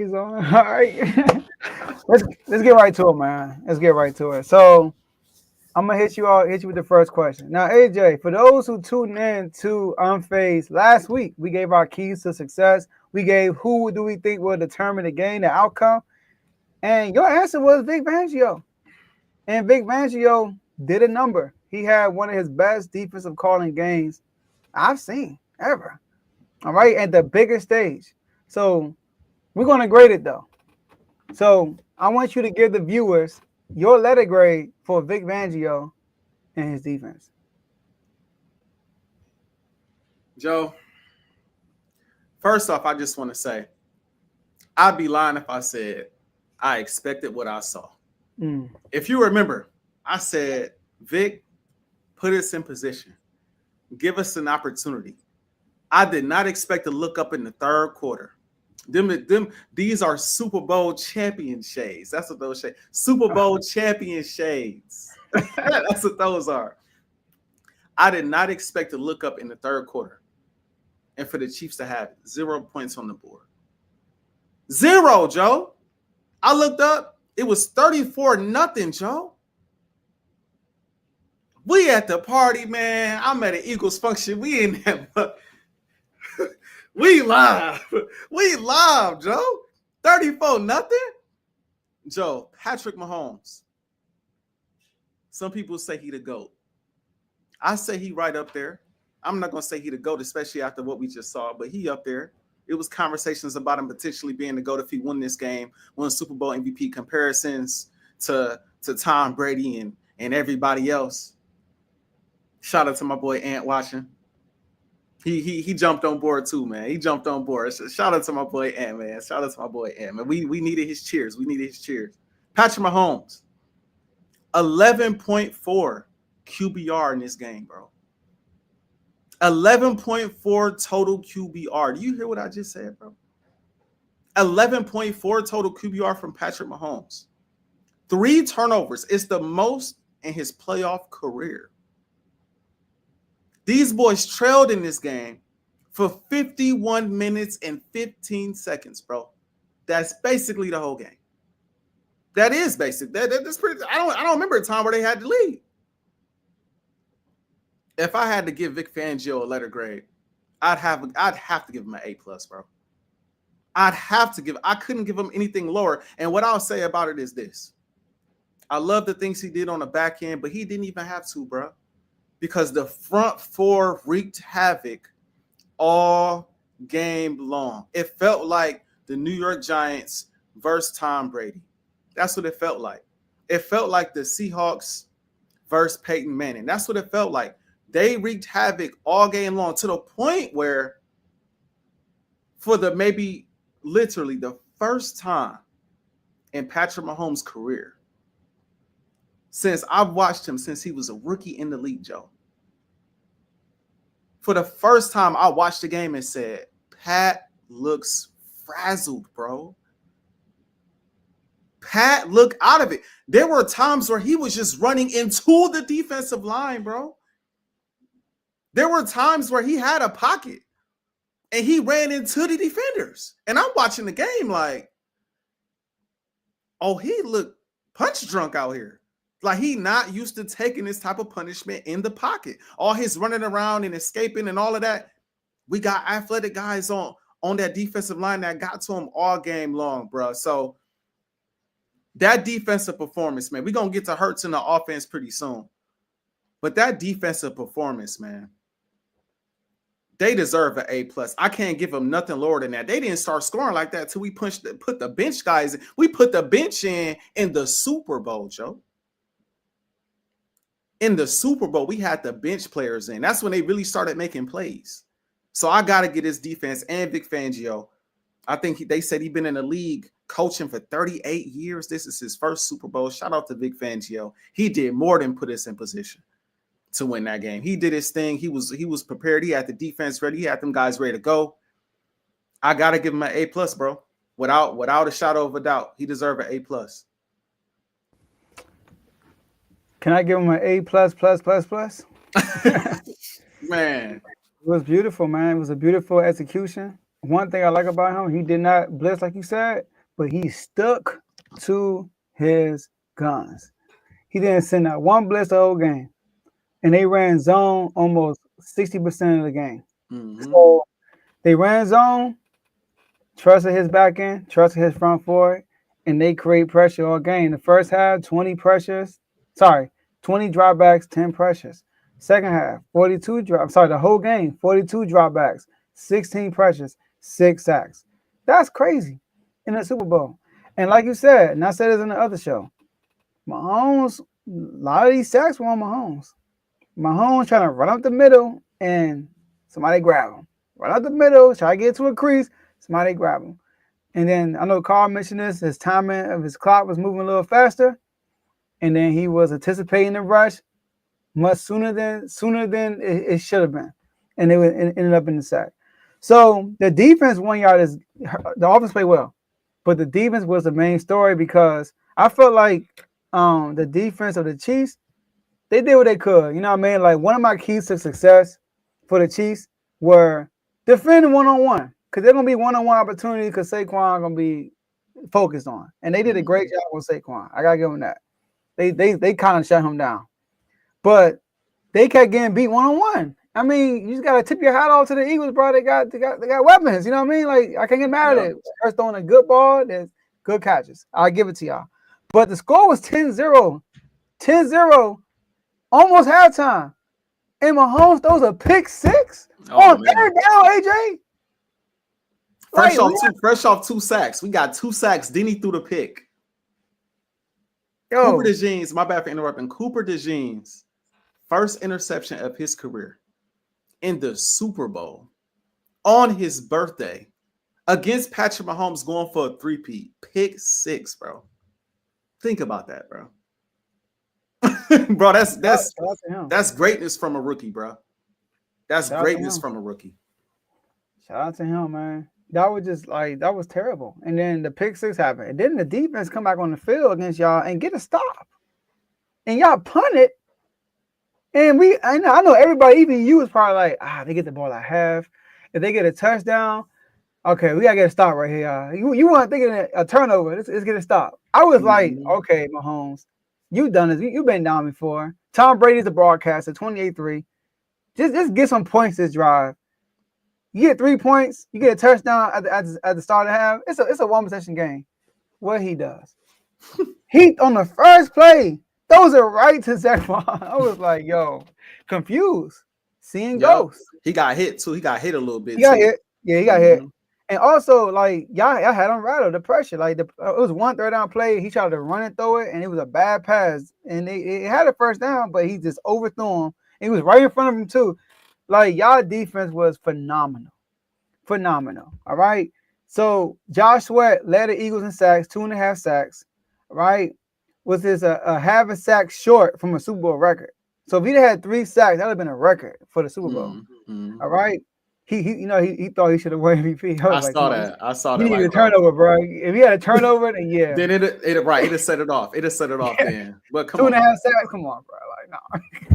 on. All right. let's get right to it, man. Let's get right to it. So I'm gonna hit you with the first question. Now, AJ, for those who tuned in to Unfazed last week, we gave our keys to success. We gave who do we think will determine the game, the outcome, and your answer was Vic Fangio. And Vic Fangio did a number. He had one of his best defensive calling games I've seen ever. All right, at the biggest stage. So we're gonna grade it though. So I want you to give the viewers your letter grade for Vic Fangio and his defense. Joe, first off, I just want to say I'd be lying if I said I expected what I saw. If you remember, I said, Vic, put us in position. Give us an opportunity. I did not expect to look up in the third quarter. These are Super Bowl champion shades. That's what those shades. Super Bowl champion shades. That's what those are. I did not expect to look up in the third quarter and for the Chiefs to have 0 points on the board. 0, Joe. I looked up. It was 34-0, Joe. We at the party, man. I'm at an Eagles function. We in that. We live. We live, Joe. 34-0. Joe, Patrick Mahomes. Some people say he the GOAT. I say he right up there. I'm not going to say he the GOAT, especially after what we just saw, but he up there. It was conversations about him potentially being the GOAT if he won this game, won Super Bowl MVP, comparisons to Tom Brady and everybody else. Shout out to my boy Ant watching. He jumped on board too, man. He jumped on board. Shout out to my boy Ant, man. Shout out to my boy Ant, man. We needed his cheers. We needed his cheers. Patrick Mahomes, 11.4 QBR in this game, bro. 11.4 total QBR. Do you hear what I just said, bro? 11.4 total QBR from Patrick Mahomes. 3 turnovers. It's the most in his playoff career. These boys trailed in this game for 51 minutes and 15 seconds, bro. That's basically the whole game. That is basic. That's pretty. I don't remember a time where they had to lead. If I had to give Vic Fangio a letter grade, I'd have to give him an A+, bro. I couldn't give him anything lower. And what I'll say about it is this. I love the things he did on the back end, but he didn't even have to, bro. Because the front four wreaked havoc all game long. It felt like the New York Giants versus Tom Brady. That's what it felt like. It felt like the Seahawks versus Peyton Manning. That's what it felt like. They wreaked havoc all game long to the point where for the maybe literally the first time in Patrick Mahomes' career, since I've watched him since he was a rookie in the league, Joe. For the first time, I watched the game and said, Pat looks frazzled, bro. Pat looked out of it. There were times where he was just running into the defensive line, bro. There were times where he had a pocket and he ran into the defenders. And I'm watching the game like, oh, he looked punch drunk out here. Like he not used to taking this type of punishment in the pocket. All his running around and escaping and all of that. We got athletic guys on that defensive line that got to him all game long, bro. So that defensive performance, man, we're going to get to Hurts in the offense pretty soon. But that defensive performance, man, they deserve an A+. I can't give them nothing lower than that. They didn't start scoring like that till we put the bench guys in. We put the bench in the Super Bowl, Joe. In the Super Bowl, we had the bench players in. That's when they really started making plays. So I got to get his defense and Vic Fangio. I think they said he's been in the league coaching for 38 years. This is his first Super Bowl. Shout out to Vic Fangio. He did more than put us in position to win that game. He did his thing. He was prepared. He had the defense ready. He had them guys ready to go. I got to give him an A+, bro. Without a shadow of a doubt. He deserves an A+. Can I give him an A++++? Man. It was beautiful, man. It was a beautiful execution. one thing I like about him, he did not blitz like you said, but he stuck to his guns. He didn't send out one blitz the whole game, and they ran zone almost 60% of the game. Mm-hmm. So they ran zone, trusted his back end, trusted his front forward, and they create pressure all game. The first half, 20 pressures. Sorry, 20 dropbacks, 10 pressures. Second half, 42 drop. Sorry, the whole game, 42 dropbacks, 16 pressures, 6 sacks. That's crazy in the Super Bowl. And like you said, and I said this in the other show, Mahomes, a lot of these sacks were on Mahomes. Mahomes trying to run up the middle and somebody grab him. Run up the middle, try to get to a crease, somebody grab him. And then I know Carl mentioned this, his timing of his clock was moving a little faster. And then he was anticipating the rush much sooner than it should have been. And it ended up in the sack. So the defense 1 yard is the offense played well. But the defense was the main story because I felt like the defense of the Chiefs, they did what they could. You know what I mean? Like one of my keys to success for the Chiefs were defend one-on-one. Because they're gonna be one-on-one opportunity because Saquon gonna be focused on. And they did a great job with Saquon. I gotta give them that. They kind of shut him down. But they kept getting beat one-on-one. I mean, you just gotta tip your hat off to the Eagles, bro. They got weapons. You know what I mean? Like I can't get mad at it. First throwing a good ball, there's good catches. I'll give it to y'all. But the score was 10-0. 10-0, almost halftime. And Mahomes throws a pick six on third down, AJ. Fresh off 2 sacks. We got 2 sacks. Then he threw the pick. Cooper DeJean's, my bad for interrupting. Cooper DeJean's first interception of his career in the Super Bowl on his birthday against Patrick Mahomes going for a 3-peat. Pick 6, bro. Think about that, bro. Bro, that's greatness from a rookie, bro. That's greatness from a rookie. Shout out to him, man. That was just that was terrible. And then the pick 6 happened. And then the defense come back on the field against y'all and get a stop. And y'all punt it. And I know everybody, even you, was probably like, they get the ball at half. If they get a touchdown, okay, we gotta get a stop right here, y'all. You weren't thinking a turnover. Let's get a stop. I was like, okay, Mahomes, you've done this. You've been down before. Tom Brady's the broadcaster, 28-3. Just get some points this drive. You get 3 points, you get a touchdown at the start of the half. It's a one-possession game. What he does. He, on the first play, throws it right to Saquon. I was like, yo, confused. Seeing ghosts. He got hit, too. He got hit a little bit, He got hit. Yeah, he got hit. And also, y'all had him rattled, the pressure. It was one third down play. He tried to run and throw it, and it was a bad pass. And it had a first down, but he just overthrew him. And he was right in front of him, too. Y'all defense was phenomenal. Phenomenal. All right. So Josh Sweat led the Eagles in sacks, 2.5 sacks. Right. Was this a half a sack short from a Super Bowl record? So if he'd had 3 sacks, that would have been a record for the Super Bowl. All right. He thought he should have won MVP. I saw that. He needed a turnover, bro. If he had a turnover, then yeah. Then it'd set it off. It'd set it off then. But come 2.5 sacks. Come on, bro.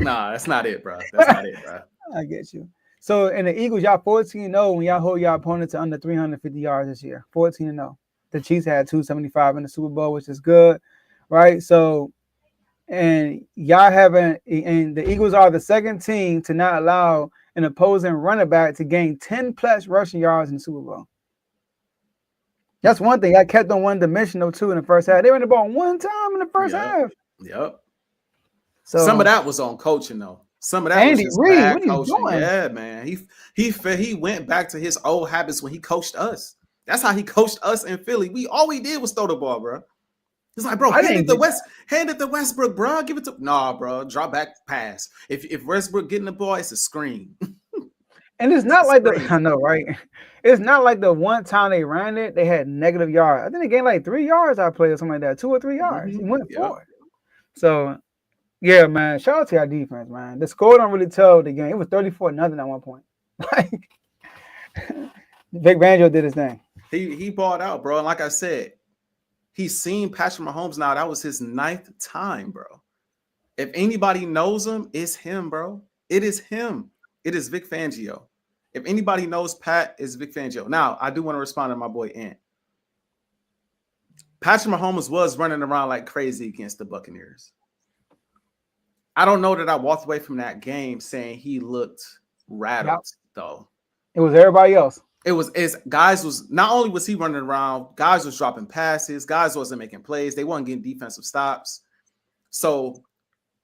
Nah, that's not it, bro. That's not it, bro. I get you. So in the Eagles, y'all 14-0 when y'all hold y'all opponent to under 350 yards this year. 14-0. The Chiefs had 275 in the Super Bowl, which is good, right? So, and the Eagles are the second team to not allow an opposing running back to gain 10 plus rushing yards in the Super Bowl. That's one thing. I kept on one-dimensional too in the first half. They ran the ball one time in the first half. Yep. So some of that was on coaching though. Some of that Andy was just Reid, bad coaching. Yeah, man. He went back to his old habits when he coached us. That's how he coached us in Philly. All we did was throw the ball, bro. He's like, bro, hand it to Westbrook, bro. Give it to bro. Drop back pass. If Westbrook getting the ball, it's a screen. And it's not like I know, right? It's not like the one time they ran it, they had negative yards. I think they gained 3 yards. I played or something like that, 2 or 3 yards. He went forward. So. Yeah, man. Shout out to our defense, man. The score don't really tell the game. It was 34-0 at one point. Vic Fangio did his thing. He balled out, bro. And like I said, he's seen Patrick Mahomes now. That was his 9th time, bro. If anybody knows him, it's him, bro. It is him. It is Vic Fangio. If anybody knows Pat, is Vic Fangio. Now, I do want to respond to my boy Ant. Patrick Mahomes was running around like crazy against the Buccaneers. I don't know that I walked away from that game saying he looked rattled, though. It was everybody else. It was guys was not only was he running around, guys was dropping passes, guys wasn't making plays, they weren't getting defensive stops. So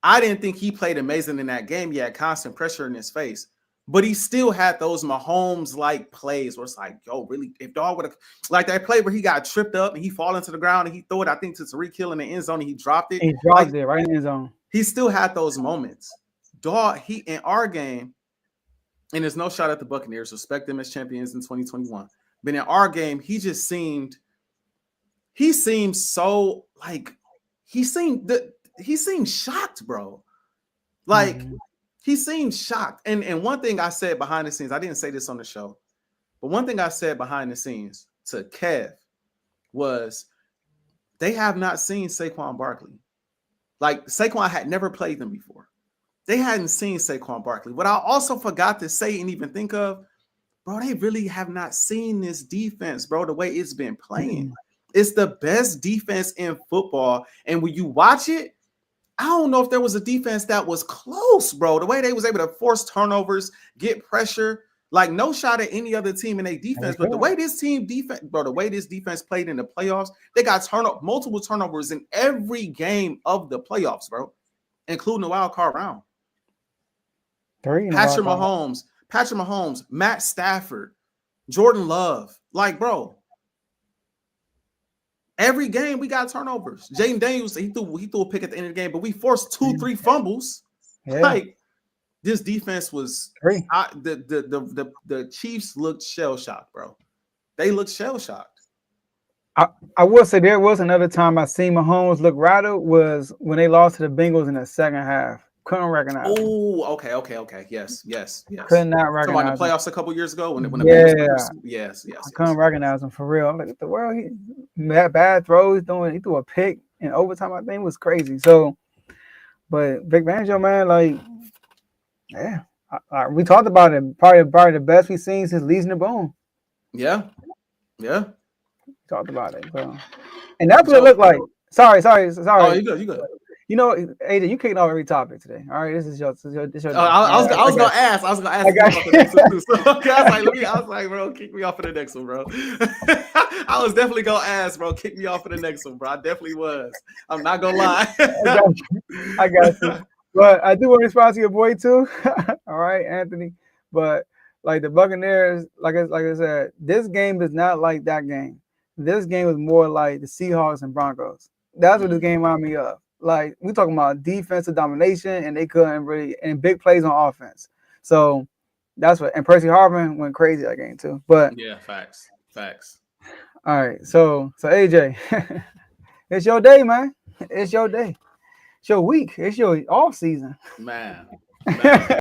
I didn't think he played amazing in that game. He had constant pressure in his face, but he still had those Mahomes-like plays where it's like, yo, really, if dog would have, like that play where he got tripped up and he fall into the ground and he threw it, I think, to Tariq Hill in the end zone and he dropped it. He dropped it right in the end zone. He still had those moments. Dog, he in our game, and there's no shot at the Buccaneers, respect them as champions in 2021. But in our game, he seemed so like he seemed shocked, bro. Like he seemed shocked. And one thing I said behind the scenes, I didn't say this on the show, but one thing I said behind the scenes to Kev was they have not seen Saquon Barkley. Like Saquon had never played them before. They hadn't seen Saquon Barkley. What I also forgot to say and even think of, bro, they really have not seen this defense, bro, the way it's been playing. It's the best defense in football. And when you watch it, I don't know if there was a defense that was close, bro. The way they was able to force turnovers, get pressure, like no shot at any other team in their defense. But the way this team defense, bro, the way this defense played in the playoffs, they got multiple turnovers in every game of the playoffs, bro, including the wild card round. Patrick Mahomes, Matt Stafford, Jordan Love. Like, bro, every game we got turnovers. Jaden Daniels, he threw a pick at the end of the game, but we forced 2-3 fumbles. Yeah. Like, this defense was the Chiefs looked shell-shocked, bro. They looked shell-shocked. I will say there was another time I seen Mahomes look rattled was when they lost to the Bengals in the second half. Couldn't recognize. Oh, okay. Yes. Could not recognize. Talking about the playoffs a couple years ago when the Bengals yes. I couldn't recognize him for real. I'm like, what the world? He bad throws. He threw a pick in overtime. I think it was crazy. So, but Vic Fangio, man, like, yeah, we talked about it. Probably the best we've seen since Legion the Boom. Yeah. We talked about it, bro. And that's what it looked like. Sorry. Oh, you good. You know, AJ, you kicking off every topic today. All right, this is your I was gonna ask. I was gonna ask you about the next one too. So I was like, bro, kick me off for the next one, bro. I was definitely gonna ask, bro, kick me off for the next one, bro. I definitely was. I'm not gonna lie. I got you. But I do want to respond to your boy too. All right, Anthony. But like the Buccaneers, like I said, this game is not like that game. This game is more like the Seahawks and Broncos. That's what this game reminded me of. Like, we talking about defensive domination, and they couldn't really, and big plays on offense. So that's what, and Percy Harvin went crazy that game too. But yeah, facts. All right, so AJ, it's your day, man. It's your day. It's your week. It's your off season, man.